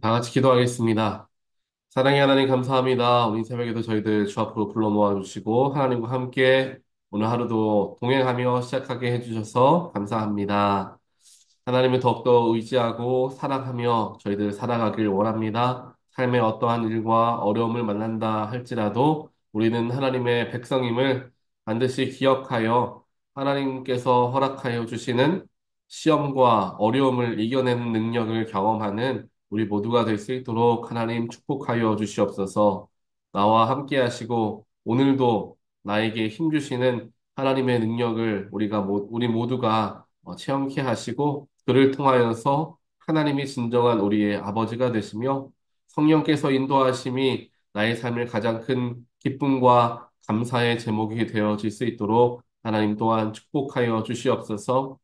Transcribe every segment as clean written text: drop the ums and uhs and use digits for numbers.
다 같이 기도하겠습니다. 사랑의 하나님 감사합니다. 오늘 새벽에도 저희들 주 앞으로 불러 모아주시고 하나님과 함께 오늘 하루도 동행하며 시작하게 해주셔서 감사합니다. 하나님을 더욱더 의지하고 사랑하며 저희들 살아가길 원합니다. 삶의 어떠한 일과 어려움을 만난다 할지라도 우리는 하나님의 백성임을 반드시 기억하여 하나님께서 허락하여 주시는 시험과 어려움을 이겨내는 능력을 경험하는 우리 모두가 될 수 있도록 하나님 축복하여 주시옵소서. 나와 함께 하시고 오늘도 나에게 힘 주시는 하나님의 능력을 우리 모두가 체험케 하시고 그를 통하여서 하나님이 진정한 우리의 아버지가 되시며 성령께서 인도하심이 나의 삶의 가장 큰 기쁨과 감사의 제목이 되어질 수 있도록 하나님 또한 축복하여 주시옵소서.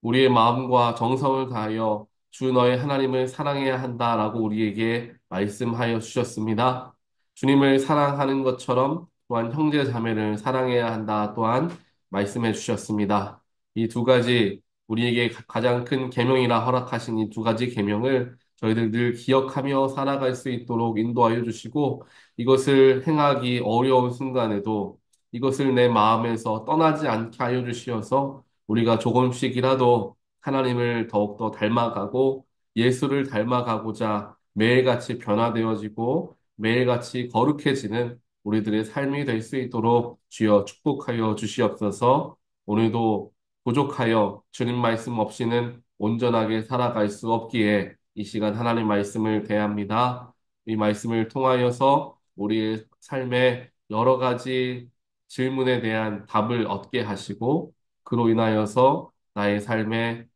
우리의 마음과 정성을 다하여 주 너의 하나님을 사랑해야 한다라고 우리에게 말씀하여 주셨습니다. 주님을 사랑하는 것처럼 또한 형제 자매를 사랑해야 한다 또한 말씀해 주셨습니다. 이 두 가지 우리에게 가장 큰 계명이라 허락하신 이 두 가지 계명을 저희들 늘 기억하며 살아갈 수 있도록 인도하여 주시고 이것을 행하기 어려운 순간에도 이것을 내 마음에서 떠나지 않게 하여 주시어서 우리가 조금씩이라도 하나님을 더욱더 닮아가고 예수를 닮아가고자 매일같이 변화되어지고 매일같이 거룩해지는 우리들의 삶이 될 수 있도록 주여 축복하여 주시옵소서. 오늘도 부족하여 주님 말씀 없이는 온전하게 살아갈 수 없기에 이 시간 하나님 말씀을 대합니다. 이 말씀을 통하여서 우리의 삶의 여러 가지 질문에 대한 답을 얻게 하시고 그로 인하여서 나의 삶에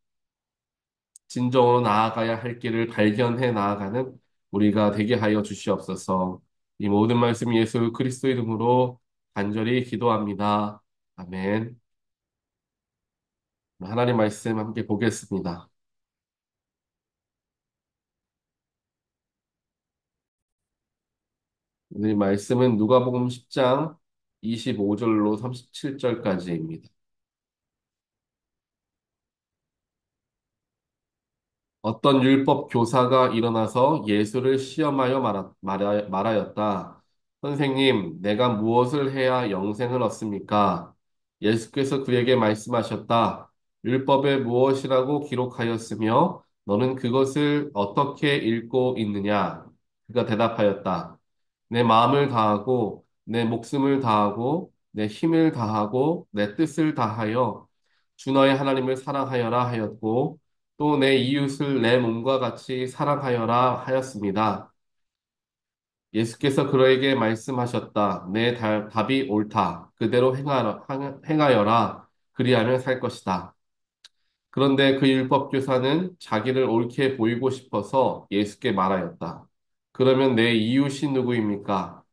진정으로 나아가야 할 길을 발견해 나아가는 우리가 되게 하여 주시옵소서. 이 모든 말씀 예수 그리스도 이름으로 간절히 기도합니다. 아멘. 하나님 말씀 함께 보겠습니다. 오늘 말씀은 누가복음 10장 25절로 37절까지입니다. 어떤 율법 교사가 일어나서 예수를 시험하여 말하였다. 선생님, 내가 무엇을 해야 영생을 얻습니까? 예수께서 그에게 말씀하셨다. 율법에 무엇이라고 기록하였으며 너는 그것을 어떻게 읽고 있느냐? 그가 대답하였다. 내 마음을 다하고 내 목숨을 다하고 내 힘을 다하고 내 뜻을 다하여 주 너의 하나님을 사랑하여라 하였고 또 내 이웃을 내 몸과 같이 사랑하여라 하였습니다. 예수께서 그에게 말씀하셨다. 내 답이 옳다. 그대로 행하여라. 그리하면 살 것이다. 그런데 그 율법교사는 자기를 옳게 보이고 싶어서 예수께 말하였다. 그러면 내 이웃이 누구입니까?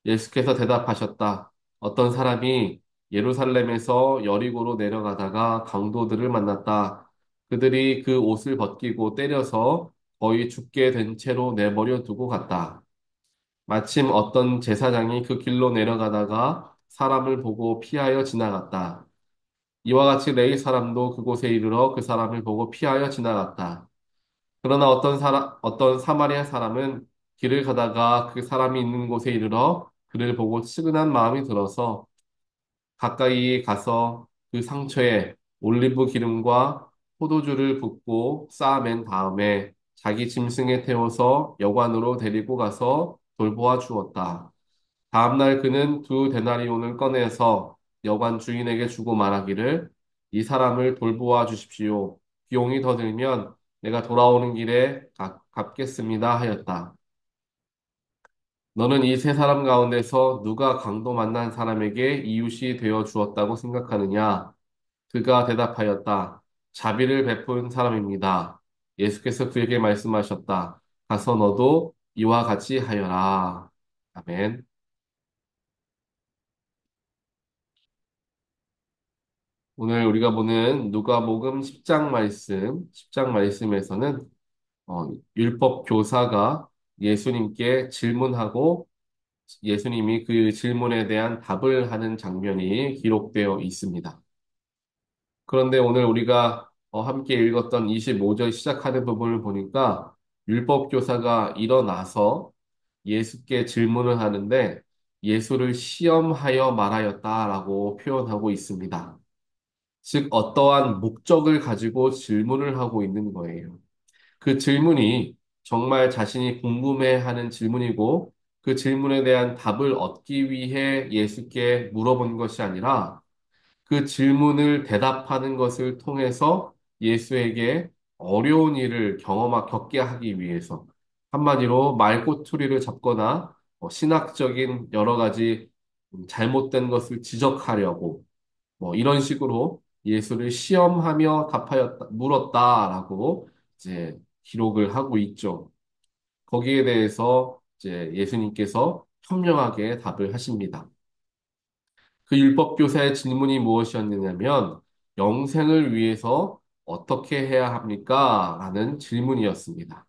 예수께서 대답하셨다. 어떤 사람이 예루살렘에서 여리고로 내려가다가 강도들을 만났다. 그들이 그 옷을 벗기고 때려서 거의 죽게 된 채로 내버려 두고 갔다. 마침 어떤 제사장이 그 길로 내려가다가 사람을 보고 피하여 지나갔다. 이와 같이 레위 사람도 그곳에 이르러 그 사람을 보고 피하여 지나갔다. 그러나 어떤 사마리아 사람은 길을 가다가 그 사람이 있는 곳에 이르러 그를 보고 측은한 마음이 들어서 가까이 가서 그 상처에 올리브 기름과 포도주를 붓고 쌓아맨 다음에 자기 짐승에 태워서 여관으로 데리고 가서 돌보아 주었다. 다음날 그는 두 데나리온을 꺼내서 여관 주인에게 주고 말하기를 이 사람을 돌보아 주십시오. 비용이 더 들면 내가 돌아오는 길에 갚겠습니다 하였다. 너는 이 세 사람 가운데서 누가 강도 만난 사람에게 이웃이 되어 주었다고 생각하느냐? 그가 대답하였다. 자비를 베푼 사람입니다. 예수께서 그에게 말씀하셨다. 가서 너도 이와 같이 하여라. 아멘. 오늘 우리가 보는 누가복음 10장 말씀에서는 율법 교사가 예수님께 질문하고 예수님이 그 질문에 대한 답을 하는 장면이 기록되어 있습니다. 그런데 오늘 우리가 함께 읽었던 25절 시작하는 부분을 보니까 율법 교사가 일어나서 예수께 질문을 하는데 예수를 시험하여 말하였다라고 표현하고 있습니다. 즉, 어떠한 목적을 가지고 질문을 하고 있는 거예요. 그 질문이 정말 자신이 궁금해하는 질문이고 그 질문에 대한 답을 얻기 위해 예수께 물어본 것이 아니라 그 질문을 대답하는 것을 통해서 예수에게 어려운 일을 겪게 하기 위해서 한마디로 말꼬투리를 잡거나 신학적인 여러 가지 잘못된 것을 지적하려고 이런 식으로 예수를 시험하며 물었다라고 이제 기록을 하고 있죠. 거기에 대해서 이제 예수님께서 현명하게 답을 하십니다. 그 율법 교사의 질문이 무엇이었느냐면 영생을 위해서 어떻게 해야 합니까? 라는 질문이었습니다.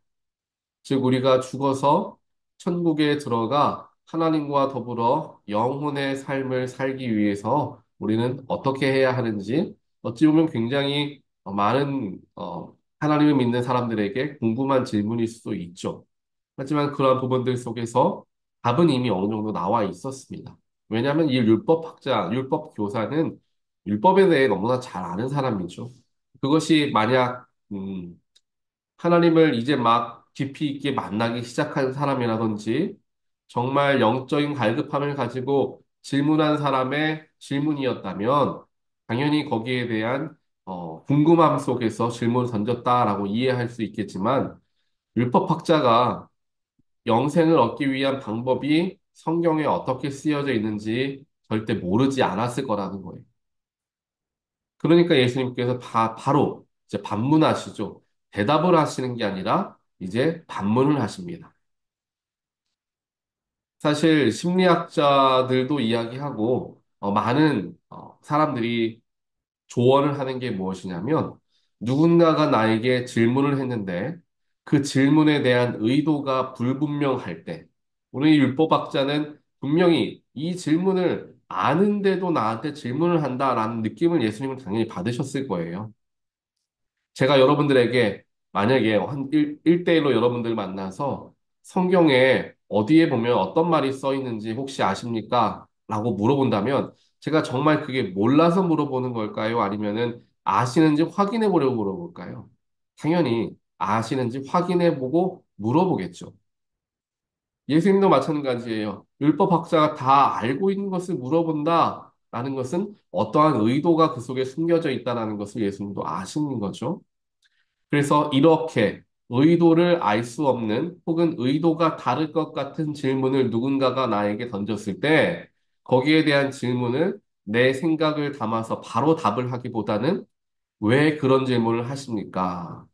즉, 우리가 죽어서 천국에 들어가 하나님과 더불어 영혼의 삶을 살기 위해서 우리는 어떻게 해야 하는지 어찌 보면 굉장히 많은 하나님을 믿는 사람들에게 궁금한 질문일 수도 있죠. 하지만 그러한 부분들 속에서 답은 이미 어느 정도 나와 있었습니다. 왜냐하면 이 율법학자, 율법교사는 율법에 대해 너무나 잘 아는 사람이죠. 그것이 만약 하나님을 이제 막 깊이 있게 만나기 시작한 사람이라든지 정말 영적인 갈급함을 가지고 질문한 사람의 질문이었다면 당연히 거기에 대한 궁금함 속에서 질문을 던졌다라고 이해할 수 있겠지만 율법학자가 영생을 얻기 위한 방법이 성경에 어떻게 쓰여져 있는지 절대 모르지 않았을 거라는 거예요. 그러니까 예수님께서 바로 이제 반문하시죠. 대답을 하시는 게 아니라 이제 반문을 하십니다. 사실 심리학자들도 이야기하고 많은 사람들이 조언을 하는 게 무엇이냐면 누군가가 나에게 질문을 했는데 그 질문에 대한 의도가 불분명할 때 우리 율법학자는 분명히 이 질문을 아는데도 나한테 질문을 한다라는 느낌을 예수님은 당연히 받으셨을 거예요. 제가 여러분들에게 만약에 한 1대1로 여러분들 만나서 성경에 어디에 보면 어떤 말이 써 있는지 혹시 아십니까? 라고 물어본다면 제가 정말 그게 몰라서 물어보는 걸까요? 아니면은 아시는지 확인해 보려고 물어볼까요? 당연히 아시는지 확인해 보고 물어보겠죠. 예수님도 마찬가지예요. 율법학자가 다 알고 있는 것을 물어본다. 라는 것은 어떠한 의도가 그 속에 숨겨져 있다는 것을 예수님도 아시는 거죠. 그래서 이렇게 의도를 알 수 없는 혹은 의도가 다를 것 같은 질문을 누군가가 나에게 던졌을 때 거기에 대한 질문을 내 생각을 담아서 바로 답을 하기보다는 왜 그런 질문을 하십니까?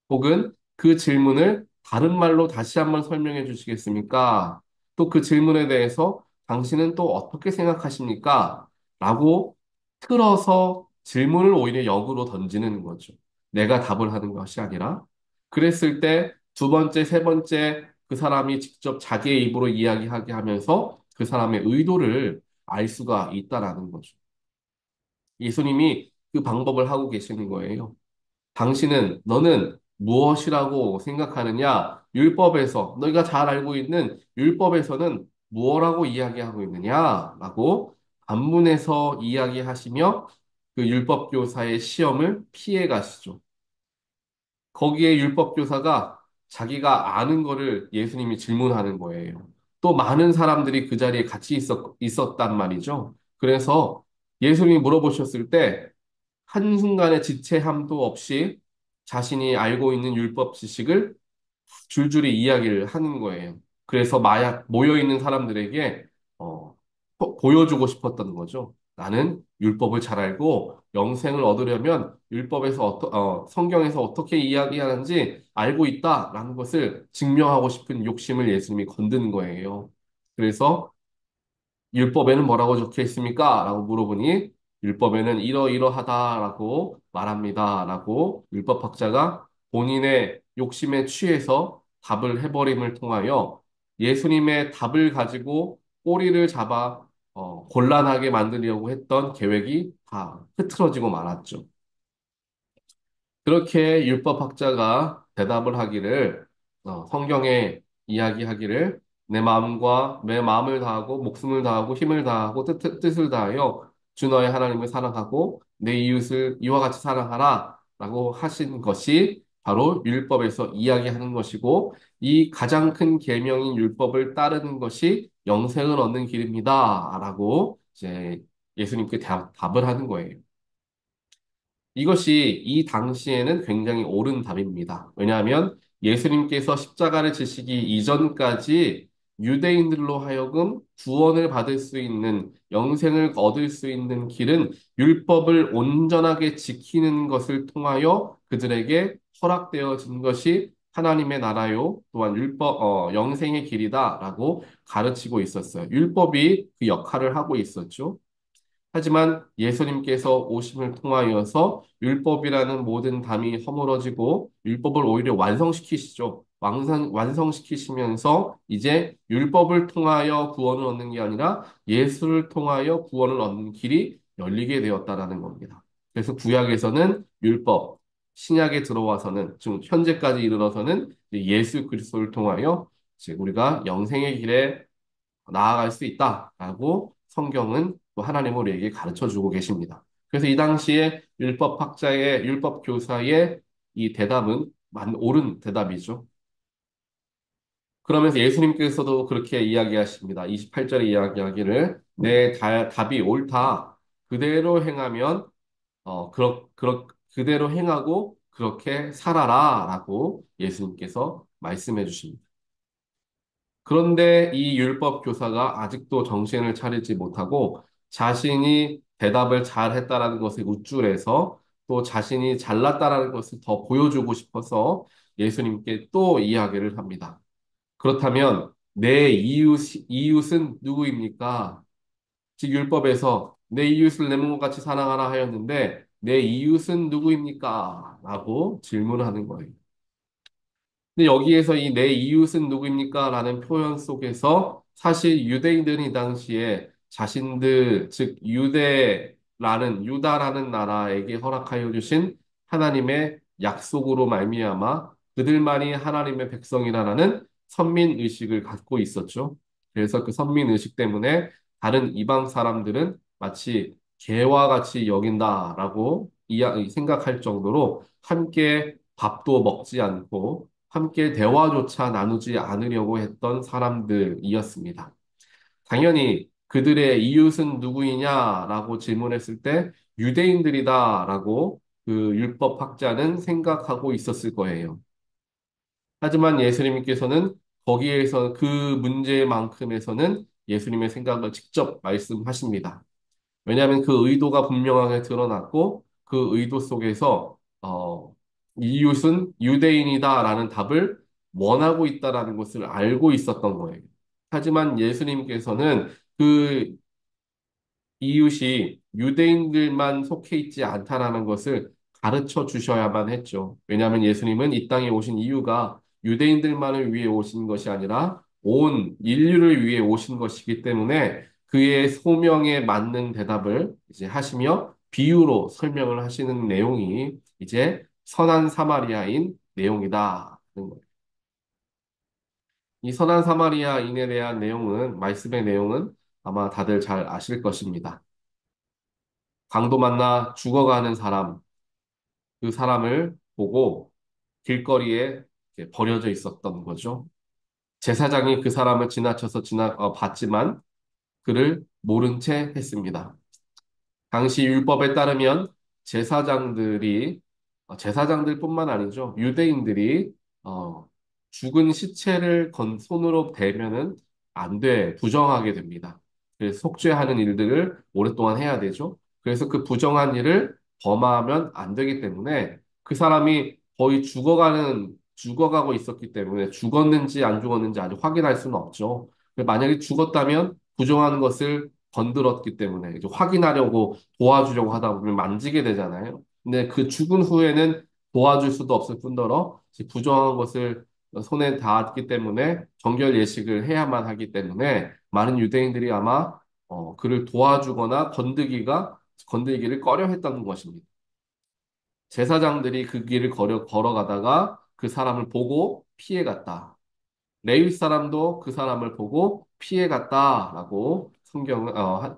혹은 그 질문을 다른 말로 다시 한번 설명해 주시겠습니까? 또 그 질문에 대해서 당신은 또 어떻게 생각하십니까? 라고 틀어서 질문을 오히려 역으로 던지는 거죠. 내가 답을 하는 것이 아니라. 그랬을 때 두 번째, 세 번째 그 사람이 직접 자기의 입으로 이야기하게 하면서 그 사람의 의도를 알 수가 있다라는 거죠. 예수님이 그 방법을 하고 계시는 거예요. 너는 무엇이라고 생각하느냐? 율법에서, 너희가 잘 알고 있는 율법에서는 무엇라고 이야기하고 있느냐? 라고 반문해서 이야기하시며 그 율법교사의 시험을 피해 가시죠. 거기에 율법교사가 자기가 아는 거를 예수님이 질문하는 거예요. 또 많은 사람들이 그 자리에 같이 있었단 말이죠. 그래서 예수님이 물어보셨을 때 한순간의 지체함도 없이 자신이 알고 있는 율법 지식을 줄줄이 이야기를 하는 거예요. 그래서 모여 있는 사람들에게 보여주고 싶었던 거죠. 나는 율법을 잘 알고 영생을 얻으려면 성경에서 어떻게 이야기하는지 알고 있다라는 것을 증명하고 싶은 욕심을 예수님이 건드는 거예요. 그래서 율법에는 뭐라고 적혀 있습니까? 라고 물어보니 율법에는 이러이러하다라고 말합니다. 라고 율법학자가 본인의 욕심에 취해서 답을 해버림을 통하여 예수님의 답을 가지고 꼬리를 잡아 곤란하게 만들려고 했던 계획이 다 흐트러지고 말았죠. 그렇게 율법학자가 대답을 하기를 성경에 이야기하기를 내 마음을 다하고 목숨을 다하고 힘을 다하고 뜻을 다하여 주 너의 하나님을 사랑하고 내 이웃을 이와 같이 사랑하라 라고 하신 것이 바로 율법에서 이야기하는 것이고 이 가장 큰 계명인 율법을 따르는 것이 영생을 얻는 길입니다 라고 이제 예수님께 답을 하는 거예요. 이것이 이 당시에는 굉장히 옳은 답입니다. 왜냐하면 예수님께서 십자가를 지시기 이전까지 유대인들로 하여금 구원을 받을 수 있는, 영생을 얻을 수 있는 길은 율법을 온전하게 지키는 것을 통하여 그들에게 허락되어진 것이 하나님의 나라요, 또한 영생의 길이다라고 가르치고 있었어요. 율법이 그 역할을 하고 있었죠. 하지만 예수님께서 오심을 통하여서 율법이라는 모든 담이 허물어지고 율법을 오히려 완성시키시죠. 완성시키시면서 이제 율법을 통하여 구원을 얻는 게 아니라 예수를 통하여 구원을 얻는 길이 열리게 되었다라는 겁니다. 그래서 구약에서는 율법, 신약에 들어와서는 지금 현재까지 이르러서는 이제 예수 그리스도를 통하여 이제 우리가 영생의 길에 나아갈 수 있다라고 성경은 또 하나님은 우리에게 가르쳐 주고 계십니다. 그래서 이 당시에 율법 교사의 이 대답은 옳은 대답이죠. 그러면서 예수님께서도 그렇게 이야기하십니다. 28절에 이야기하기를 답이 옳다. 그대로 행하면 그대로 행하고 그렇게 살아라라고 예수님께서 말씀해 주십니다. 그런데 이 율법 교사가 아직도 정신을 차리지 못하고 자신이 대답을 잘 했다라는 것에 우쭐해서 또 자신이 잘났다라는 것을 더 보여주고 싶어서 예수님께 또 이야기를 합니다. 그렇다면 내 이웃은 누구입니까? 즉 율법에서 내 이웃을 내 몸과 같이 사랑하라 하였는데 내 이웃은 누구입니까? 라고 질문하는 거예요. 근데 여기에서 이 내 이웃은 누구입니까? 라는 표현 속에서 사실 유대인들이 당시에 자신들, 즉 유다라는 나라에게 허락하여 주신 하나님의 약속으로 말미암아 그들만이 하나님의 백성이라는 선민 의식을 갖고 있었죠. 그래서 그 선민 의식 때문에 다른 이방 사람들은 마치 개와 같이 여긴다라고 생각할 정도로 함께 밥도 먹지 않고 함께 대화조차 나누지 않으려고 했던 사람들이었습니다. 당연히 그들의 이웃은 누구이냐라고 질문했을 때 유대인들이다라고 그 율법학자는 생각하고 있었을 거예요. 하지만 예수님께서는 거기에서 그 문제만큼에서는 예수님의 생각을 직접 말씀하십니다. 왜냐하면 그 의도가 분명하게 드러났고 그 의도 속에서 이웃은 유대인이다라는 답을 원하고 있다라는 것을 알고 있었던 거예요. 하지만 예수님께서는 그 이웃이 유대인들만 속해 있지 않다라는 것을 가르쳐 주셔야만 했죠. 왜냐하면 예수님은 이 땅에 오신 이유가 유대인들만을 위해 오신 것이 아니라 온 인류를 위해 오신 것이기 때문에 그의 소명에 맞는 대답을 이제 하시며 비유로 설명을 하시는 내용이 이제 선한 사마리아인 내용이다. 이 선한 사마리아인에 대한 말씀의 내용은 아마 다들 잘 아실 것입니다. 강도 만나 죽어가는 사람, 그 사람을 보고 길거리에 이렇게 버려져 있었던 거죠. 제사장이 그 사람을 봤지만 그를 모른 채 했습니다. 당시 율법에 따르면 제사장들이 제사장들뿐만 아니죠. 유대인들이 어, 죽은 시체를 손으로 대면은 안 돼, 부정하게 됩니다. 그래서 속죄하는 일들을 오랫동안 해야 되죠. 그래서 그 부정한 일을 범하면 안 되기 때문에 그 사람이 거의 죽어가고 있었기 때문에 죽었는지 안 죽었는지 아직 확인할 수는 없죠. 만약에 죽었다면 부정한 것을 건드렸기 때문에 이제 확인하려고 도와주려고 하다 보면 만지게 되잖아요. 근데 그 죽은 후에는 도와줄 수도 없을 뿐더러 이제 부정한 것을 손에 닿았기 때문에 정결 예식을 해야만 하기 때문에 많은 유대인들이 아마 그를 도와주거나 건들기를 꺼려 했던 것입니다. 제사장들이 그 길을 걸어가다가 그 사람을 보고 피해갔다. 레위 사람도 그 사람을 보고 피해갔다라고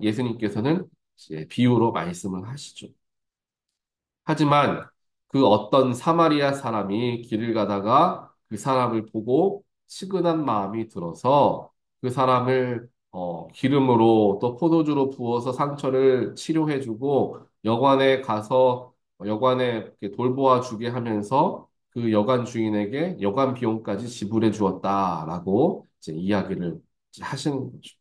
예수님께서는 이제 비유로 말씀을 하시죠. 하지만 그 어떤 사마리아 사람이 길을 가다가 그 사람을 보고 측은한 마음이 들어서 그 사람을 기름으로 또 포도주로 부어서 상처를 치료해주고 여관에 가서 여관에 이렇게 돌보아 주게 하면서 그 여관 주인에게 여관 비용까지 지불해 주었다라고 이제 이야기를 이제 하시는 거죠.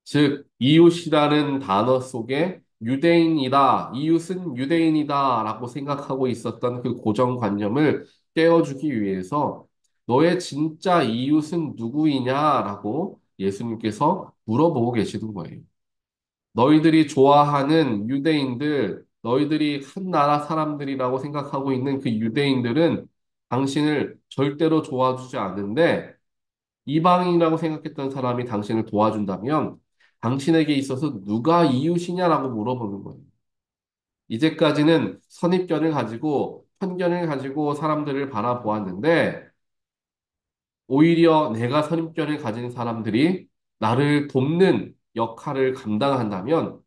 즉, 이웃이라는 단어 속에 유대인이다, 이웃은 유대인이다라고 생각하고 있었던 그 고정관념을 깨워주기 위해서 너의 진짜 이웃은 누구이냐라고 예수님께서 물어보고 계시는 거예요. 너희들이 좋아하는 유대인들, 너희들이 한 나라 사람들이라고 생각하고 있는 그 유대인들은 당신을 절대로 도와주지 않는데 이방인이라고 생각했던 사람이 당신을 도와준다면 당신에게 있어서 누가 이웃이냐라고 물어보는 거예요. 이제까지는 선입견을 가지고 편견을 가지고 사람들을 바라보았는데 오히려 내가 선입견을 가진 사람들이 나를 돕는 역할을 감당한다면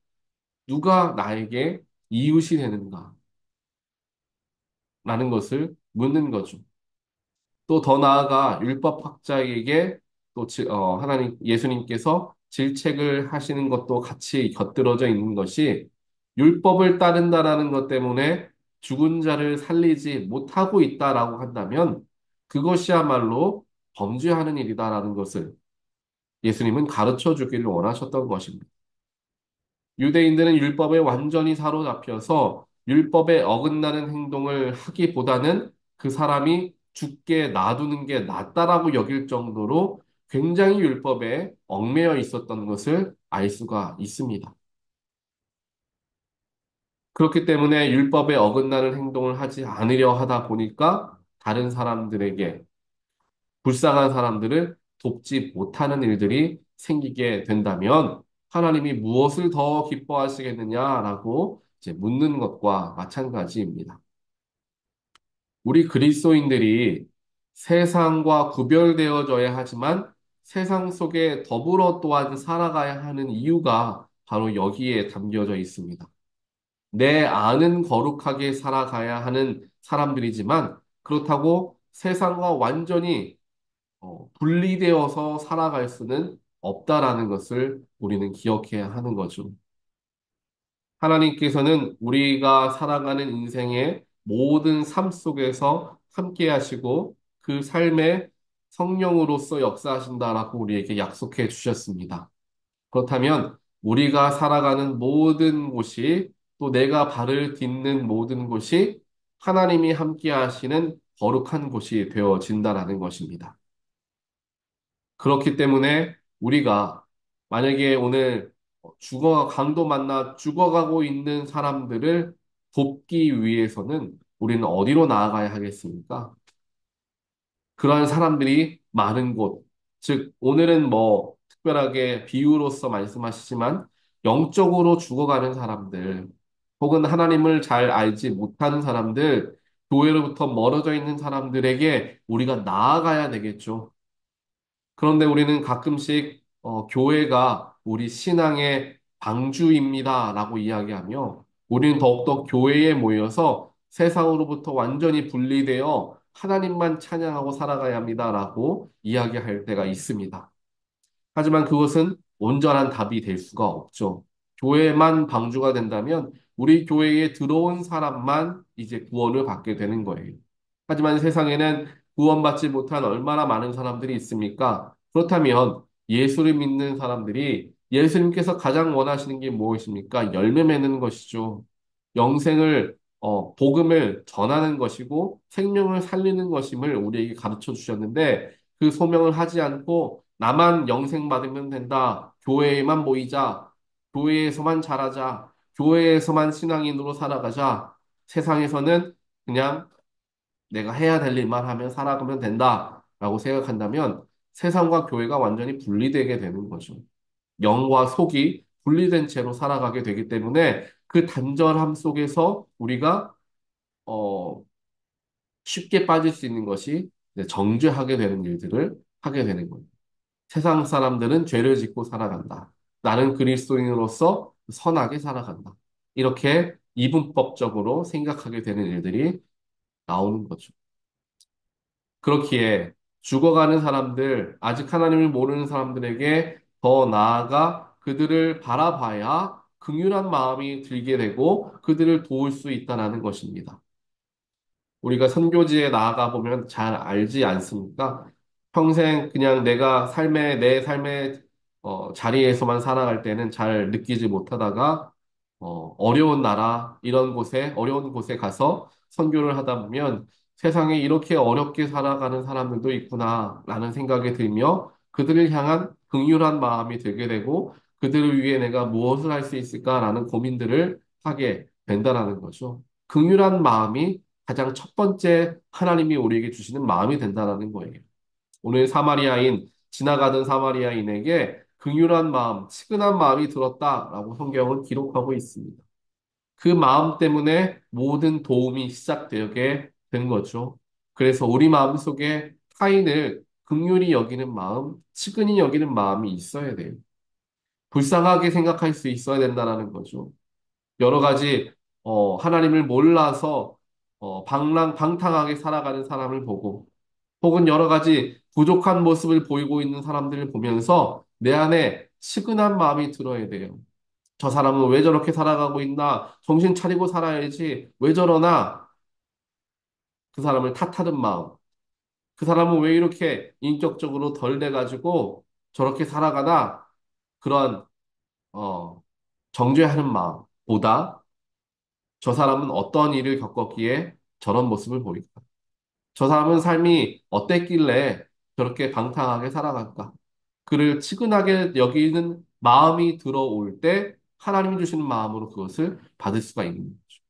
누가 나에게 이웃이 되는가라는 것을 묻는 거죠. 또 더 나아가 율법학자에게 하나님, 예수님께서 질책을 하시는 것도 같이 곁들여져 있는 것이 율법을 따른다라는 것 때문에 죽은 자를 살리지 못하고 있다라고 한다면 그것이야말로 범죄하는 일이다라는 것을 예수님은 가르쳐 주기를 원하셨던 것입니다. 유대인들은 율법에 완전히 사로잡혀서 율법에 어긋나는 행동을 하기보다는 그 사람이 죽게 놔두는 게 낫다라고 여길 정도로 굉장히 율법에 얽매여 있었던 것을 알 수가 있습니다. 그렇기 때문에 율법에 어긋나는 행동을 하지 않으려 하다 보니까 다른 사람들에게 불쌍한 사람들을 돕지 못하는 일들이 생기게 된다면 하나님이 무엇을 더 기뻐하시겠느냐라고 이제 묻는 것과 마찬가지입니다. 우리 그리스도인들이 세상과 구별되어져야 하지만 세상 속에 더불어 또한 살아가야 하는 이유가 바로 여기에 담겨져 있습니다. 내 안은 거룩하게 살아가야 하는 사람들이지만 그렇다고 세상과 완전히 분리되어서 살아갈 수는 없다라는 것을 우리는 기억해야 하는 거죠. 하나님께서는 우리가 살아가는 인생의 모든 삶 속에서 함께 하시고 그 삶에 성령으로서 역사하신다라고 우리에게 약속해 주셨습니다. 그렇다면 우리가 살아가는 모든 곳이 또 내가 발을 딛는 모든 곳이 하나님이 함께 하시는 거룩한 곳이 되어진다라는 것입니다. 그렇기 때문에 우리가 만약에 오늘 강도 만나 죽어가고 있는 사람들을 돕기 위해서는 우리는 어디로 나아가야 하겠습니까? 그러한 사람들이 많은 곳, 즉, 오늘은 뭐 특별하게 비유로서 말씀하시지만 영적으로 죽어가는 사람들, 혹은 하나님을 잘 알지 못하는 사람들, 교회로부터 멀어져 있는 사람들에게 우리가 나아가야 되겠죠. 그런데 우리는 가끔씩 교회가 우리 신앙의 방주입니다라고 이야기하며 우리는 더욱더 교회에 모여서 세상으로부터 완전히 분리되어 하나님만 찬양하고 살아가야 합니다라고 이야기할 때가 있습니다. 하지만 그것은 온전한 답이 될 수가 없죠. 교회만 방주가 된다면 우리 교회에 들어온 사람만 이제 구원을 받게 되는 거예요. 하지만 세상에는 구원받지 못한 얼마나 많은 사람들이 있습니까? 그렇다면 예수를 믿는 사람들이 예수님께서 가장 원하시는 게 무엇입니까? 열매 맺는 것이죠. 복음을 전하는 것이고 생명을 살리는 것임을 우리에게 가르쳐 주셨는데 그 소명을 하지 않고 나만 영생 받으면 된다. 교회에만 모이자. 교회에서만 잘하자. 교회에서만 신앙인으로 살아가자. 세상에서는 그냥 내가 해야 될 일만 하면 살아가면 된다라고 생각한다면 세상과 교회가 완전히 분리되게 되는 거죠. 영과 속이 분리된 채로 살아가게 되기 때문에 그 단절함 속에서 우리가 어, 쉽게 빠질 수 있는 것이 이제 정죄하게 되는 일들을 하게 되는 거예요. 세상 사람들은 죄를 짓고 살아간다. 나는 그리스도인으로서 선하게 살아간다. 이렇게 이분법적으로 생각하게 되는 일들이 나오는 거죠. 그렇기에 죽어가는 사람들, 아직 하나님을 모르는 사람들에게 더 나아가 그들을 바라봐야 긍휼한 마음이 들게 되고 그들을 도울 수 있다는 것입니다. 우리가 선교지에 나아가 보면 잘 알지 않습니까? 평생 그냥 내 삶의 자리에서만 살아갈 때는 잘 느끼지 못하다가 어려운 나라 이런 곳에 어려운 곳에 가서 선교를 하다 보면 세상에 이렇게 어렵게 살아가는 사람들도 있구나라는 생각이 들며 그들을 향한 긍휼한 마음이 들게 되고 그들을 위해 내가 무엇을 할 수 있을까라는 고민들을 하게 된다라는 거죠. 긍휼한 마음이 가장 첫 번째 하나님이 우리에게 주시는 마음이 된다는 거예요. 오늘 지나가던 사마리아인에게 긍휼한 마음, 측은한 마음이 들었다라고 성경은 기록하고 있습니다. 그 마음 때문에 모든 도움이 시작되게 된 거죠. 그래서 우리 마음속에 타인을 긍휼히 여기는 마음, 측은히 여기는 마음이 있어야 돼요. 불쌍하게 생각할 수 있어야 된다는 거죠. 여러 가지 하나님을 몰라서 방탕하게 살아가는 사람을 보고 혹은 여러 가지 부족한 모습을 보이고 있는 사람들을 보면서 내 안에 측은한 마음이 들어야 돼요. 저 사람은 왜 저렇게 살아가고 있나? 정신 차리고 살아야지. 왜 저러나? 그 사람을 탓하는 마음. 그 사람은 왜 이렇게 인격적으로 덜 돼가지고 저렇게 살아가나? 그런 어, 정죄하는 마음보다 저 사람은 어떤 일을 겪었기에 저런 모습을 보일까? 저 사람은 삶이 어땠길래 저렇게 방탕하게 살아갈까? 그를 치근하게 여기는 마음이 들어올 때 하나님이 주시는 마음으로 그것을 받을 수가 있는 거죠.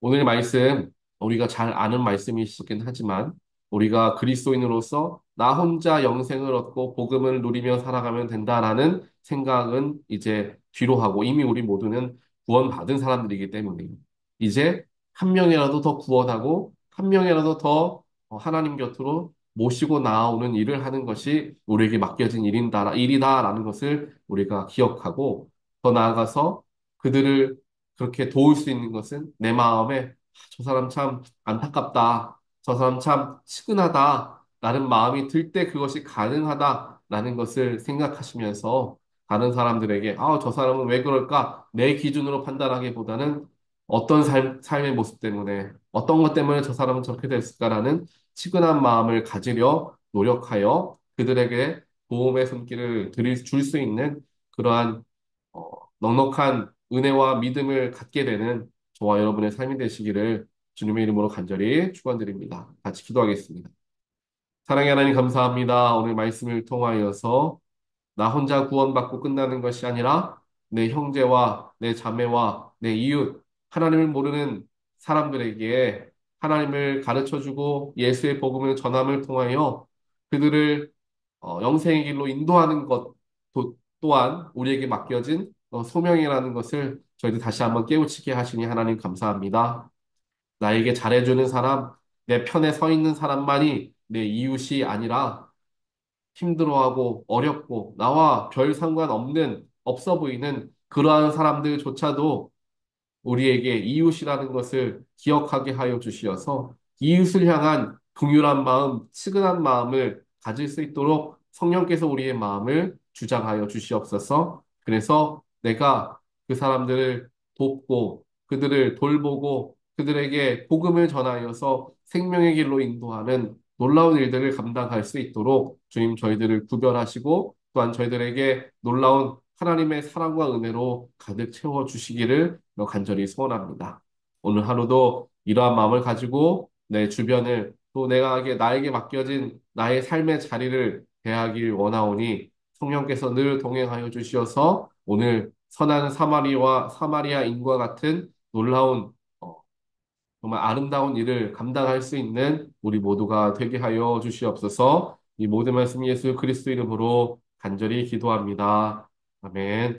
오늘 말씀, 우리가 잘 아는 말씀이시긴 하지만, 우리가 그리스도인으로서 나 혼자 영생을 얻고 복음을 누리며 살아가면 된다라는 생각은 이제 뒤로 하고 이미 우리 모두는 구원받은 사람들이기 때문에 이제 한 명이라도 더 구원하고 한 명이라도 더 하나님 곁으로 모시고 나오는 일을 하는 것이 우리에게 맡겨진 일이다라는 것을 우리가 기억하고 더 나아가서 그들을 그렇게 도울 수 있는 것은 내 마음에 저 사람 참 안타깝다. 저 사람 참 측은하다. 라는 마음이 들 때 그것이 가능하다라는 것을 생각하시면서 다른 사람들에게 저 사람은 왜 그럴까? 내 기준으로 판단하기보다는 어떤 삶의 모습 때문에 어떤 것 때문에 저 사람은 저렇게 됐을까라는 측은한 마음을 가지려 노력하여 그들에게 도움의 손길을 줄 수 있는 그러한 어, 넉넉한 은혜와 믿음을 갖게 되는 저와 여러분의 삶이 되시기를 주님의 이름으로 간절히 축원드립니다. 같이 기도하겠습니다. 사랑의 하나님 감사합니다. 오늘 말씀을 통하여서 나 혼자 구원받고 끝나는 것이 아니라 내 형제와 내 자매와 내 이웃, 하나님을 모르는 사람들에게 하나님을 가르쳐주고 예수의 복음을 전함을 통하여 그들을 영생의 길로 인도하는 것 또한 우리에게 맡겨진 소명이라는 것을 저희들 다시 한번 깨우치게 하시니 하나님 감사합니다. 나에게 잘해주는 사람, 내 편에 서 있는 사람만이 내 이웃이 아니라 힘들어하고 어렵고 나와 별 상관없는 없어 보이는 그러한 사람들조차도 우리에게 이웃이라는 것을 기억하게 하여 주시어서 이웃을 향한 긍휼한 마음, 측은한 마음을 가질 수 있도록 성령께서 우리의 마음을 주장하여 주시옵소서. 그래서 내가 그 사람들을 돕고 그들을 돌보고 그들에게 복음을 전하여서 생명의 길로 인도하는 놀라운 일들을 감당할 수 있도록 주님 저희들을 구별하시고 또한 저희들에게 놀라운 하나님의 사랑과 은혜로 가득 채워 주시기를 간절히 소원합니다. 오늘 하루도 이러한 마음을 가지고 내 주변을 또 나에게 맡겨진 나의 삶의 자리를 대하길 원하오니 성령께서 늘 동행하여 주시어서 오늘 선한 사마리아인과 같은 놀라운 정말 아름다운 일을 감당할 수 있는 우리 모두가 되게 하여 주시옵소서. 이 모든 말씀 예수 그리스도 이름으로 간절히 기도합니다. 아멘.